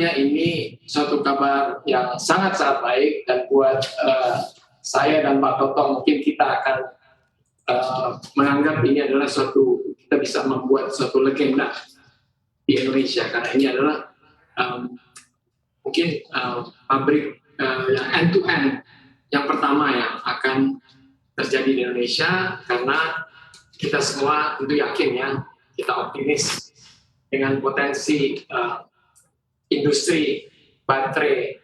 sebenarnya ini suatu kabar yang sangat-sangat baik, dan buat saya dan Pak Toto mungkin kita akan menganggap ini adalah kita bisa membuat suatu legenda di Indonesia, karena ini adalah mungkin pabrik yang end-to-end yang pertama yang akan terjadi di Indonesia, karena kita semua tentu yakin ya, kita optimis dengan potensi industri baterai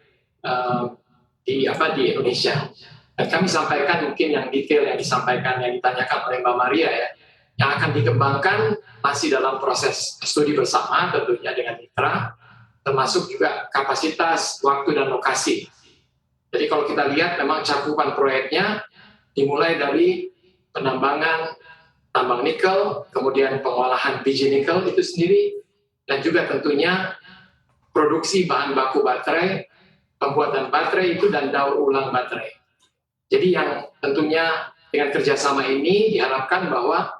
di Indonesia. Dan kami sampaikan mungkin yang detail yang disampaikan, yang ditanyakan oleh Mbak Maria ya, yang akan dikembangkan masih dalam proses studi bersama tentunya dengan mitra, termasuk juga kapasitas, waktu, dan lokasi. Jadi kalau kita lihat memang cakupan proyeknya dimulai dari penambangan tambang nikel, kemudian pengolahan biji nikel itu sendiri, dan juga tentunya produksi bahan baku baterai, pembuatan baterai itu, dan daur ulang baterai. Jadi yang tentunya dengan kerjasama ini diharapkan bahwa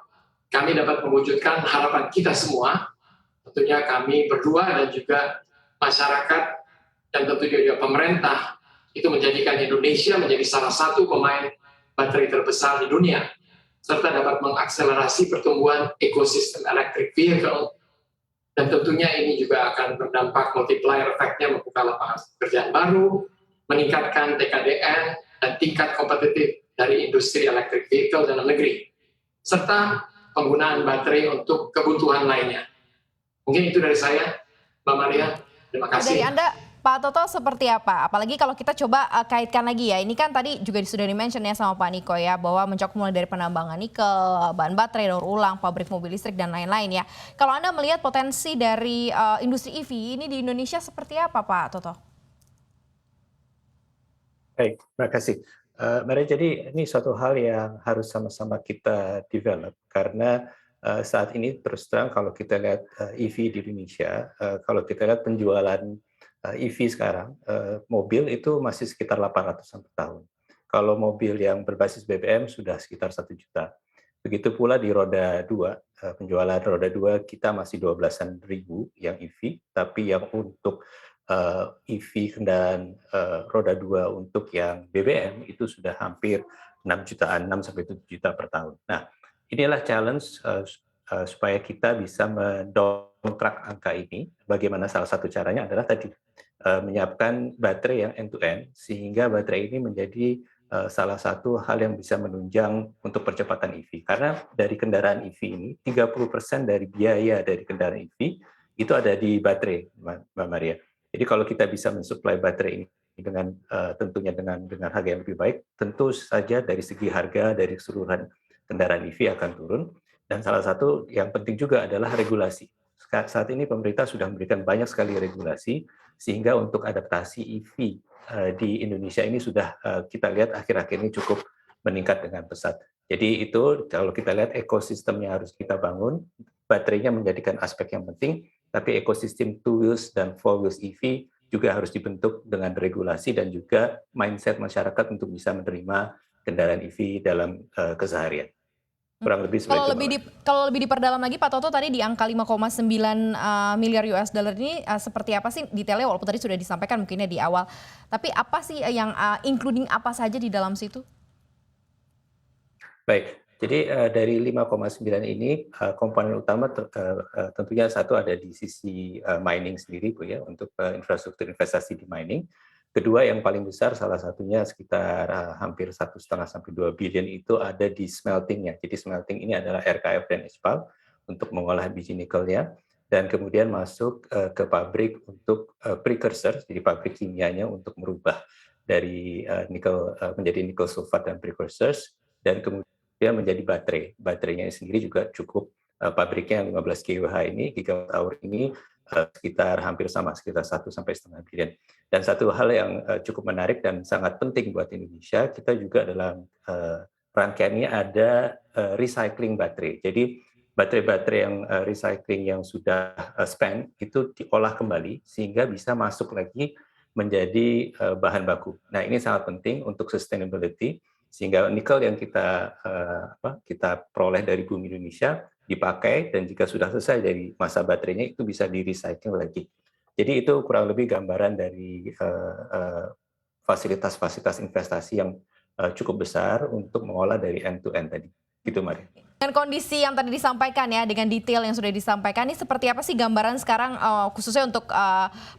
kami dapat mewujudkan harapan kita semua, tentunya kami berdua dan juga masyarakat, dan tentunya juga pemerintah, itu menjadikan Indonesia menjadi salah satu pemain baterai terbesar di dunia, serta dapat mengakselerasi pertumbuhan ekosistem electric vehicle, dan tentunya ini juga akan berdampak multiplier effect-nya, membuka lapangan pekerjaan baru, meningkatkan TKDN dan tingkat kompetitif dari industri electric vehicle dalam negeri, serta penggunaan baterai untuk kebutuhan lainnya. Mungkin itu dari saya, Mbak Maria. Terima kasih. Dari Anda, Pak Toto, seperti apa? Apalagi kalau kita coba kaitkan lagi ya, ini kan tadi juga sudah di-mention ya sama Pak Niko ya, bahwa mencakup mulai dari penambangan nikel, bahan baterai, daur ulang, pabrik mobil listrik, dan lain-lain ya. Kalau Anda melihat potensi dari industri EV ini di Indonesia seperti apa, Pak Toto? Baik, terima kasih. Maria, jadi ini suatu hal yang harus sama-sama kita develop, karena saat ini terus terang kalau kita lihat EV di Indonesia, kalau kita lihat penjualan EV sekarang, mobil itu masih sekitar 800-an per tahun. Kalau mobil yang berbasis BBM sudah sekitar 1 juta. Begitu pula di roda 2, penjualan roda 2 kita masih 12-an ribu yang EV, tapi yang untuk EV kendaraan roda 2 untuk yang BBM itu sudah hampir 6 jutaan, 6 sampai 7 juta per tahun. Nah, inilah challenge supaya kita bisa mendongkrak angka ini. Bagaimana salah satu caranya adalah tadi menyiapkan baterai yang end-to-end, sehingga baterai ini menjadi salah satu hal yang bisa menunjang untuk percepatan EV. Karena dari kendaraan EV ini, 30% dari biaya dari kendaraan EV itu ada di baterai, Mbak Maria. Jadi kalau kita bisa mensuplai baterai ini dengan tentunya dengan harga yang lebih baik, tentu saja dari segi harga dari keseluruhan kendaraan EV akan turun. Dan salah satu yang penting juga adalah regulasi. Saat ini pemerintah sudah memberikan banyak sekali regulasi, sehingga untuk adaptasi EV di Indonesia ini sudah kita lihat akhir-akhir ini cukup meningkat dengan pesat. Jadi itu kalau kita lihat ekosistemnya harus kita bangun, baterainya menjadikan aspek yang penting, tapi ekosistem two wheels dan four wheels EV juga harus dibentuk dengan regulasi dan juga mindset masyarakat untuk bisa menerima kendaraan EV dalam keseharian. Kurang lebih seperti itu. Kalau lebih diperdalam lagi, Pak Toto, tadi di angka 5,9 miliar US dollar ini seperti apa sih detailnya, walaupun tadi sudah disampaikan mungkinnya di awal. Tapi apa sih yang including apa saja di dalam situ? Baik, jadi dari 5,9 ini komponen utama tentunya satu ada di sisi mining sendiri, Bu ya, untuk infrastruktur investasi di mining. Kedua yang paling besar salah satunya sekitar hampir 1,5 sampai 2 billion itu ada di smeltingnya. Jadi smelting ini adalah RKF dan ISPAL untuk mengolah biji nikelnya, dan kemudian masuk ke pabrik untuk precursor, jadi pabrik kimianya untuk merubah dari nikel menjadi nikel sulfat dan precursors, dan kemudian menjadi baterai. Baterainya sendiri juga cukup, pabriknya 15 kWh ini, gigawatt hour ini sekitar hampir sama, sekitar 1,5 billion. Dan satu hal yang cukup menarik dan sangat penting buat Indonesia, kita juga dalam rangkaiannya ada recycling baterai. Jadi baterai-baterai yang recycling yang sudah spent itu diolah kembali sehingga bisa masuk lagi menjadi bahan baku. Nah, ini sangat penting untuk sustainability, sehingga nikel yang kita peroleh dari bumi Indonesia dipakai, dan jika sudah selesai dari masa baterainya itu bisa di recycling lagi. Jadi itu kurang lebih gambaran dari fasilitas-fasilitas investasi yang cukup besar untuk mengolah dari end to end tadi. Gitu, Maria. Dengan kondisi yang tadi disampaikan ya, dengan detail yang sudah disampaikan, ini seperti apa sih gambaran sekarang khususnya untuk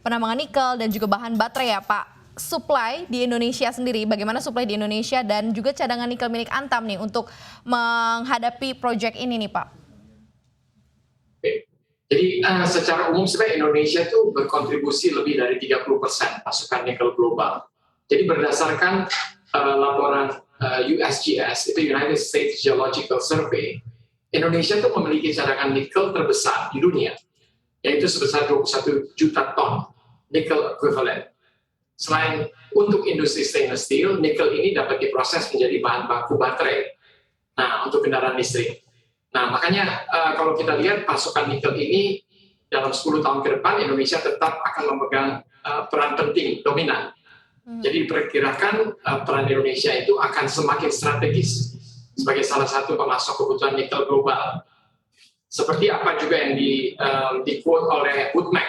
penambangan nikel dan juga bahan baterai ya Pak? Supply di Indonesia sendiri, bagaimana supply di Indonesia dan juga cadangan nikel milik Antam nih untuk menghadapi proyek ini nih Pak? Jadi secara umum sebenarnya Indonesia itu berkontribusi lebih dari 30% pasokan nikel global. Jadi berdasarkan laporan USGS, itu United States Geological Survey, Indonesia itu memiliki cadangan nikel terbesar di dunia, yaitu sebesar 21 juta ton nikel equivalent. Selain untuk industri stainless steel, nikel ini dapat diproses menjadi bahan baku baterai. Nah, untuk kendaraan listrik. Nah, makanya kalau kita lihat pasokan nikel ini dalam 10 tahun ke depan, Indonesia tetap akan memegang peran penting, dominan. Jadi diperkirakan peran Indonesia itu akan semakin strategis sebagai salah satu pemasok kebutuhan nikel global. Seperti apa juga yang di-quote oleh Wood Mac.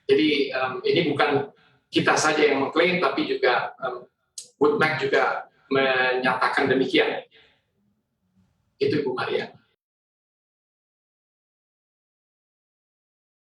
Jadi ini bukan kita saja yang mengklaim, tapi juga Wood Mac juga menyatakan demikian. Itu Ibu Maria.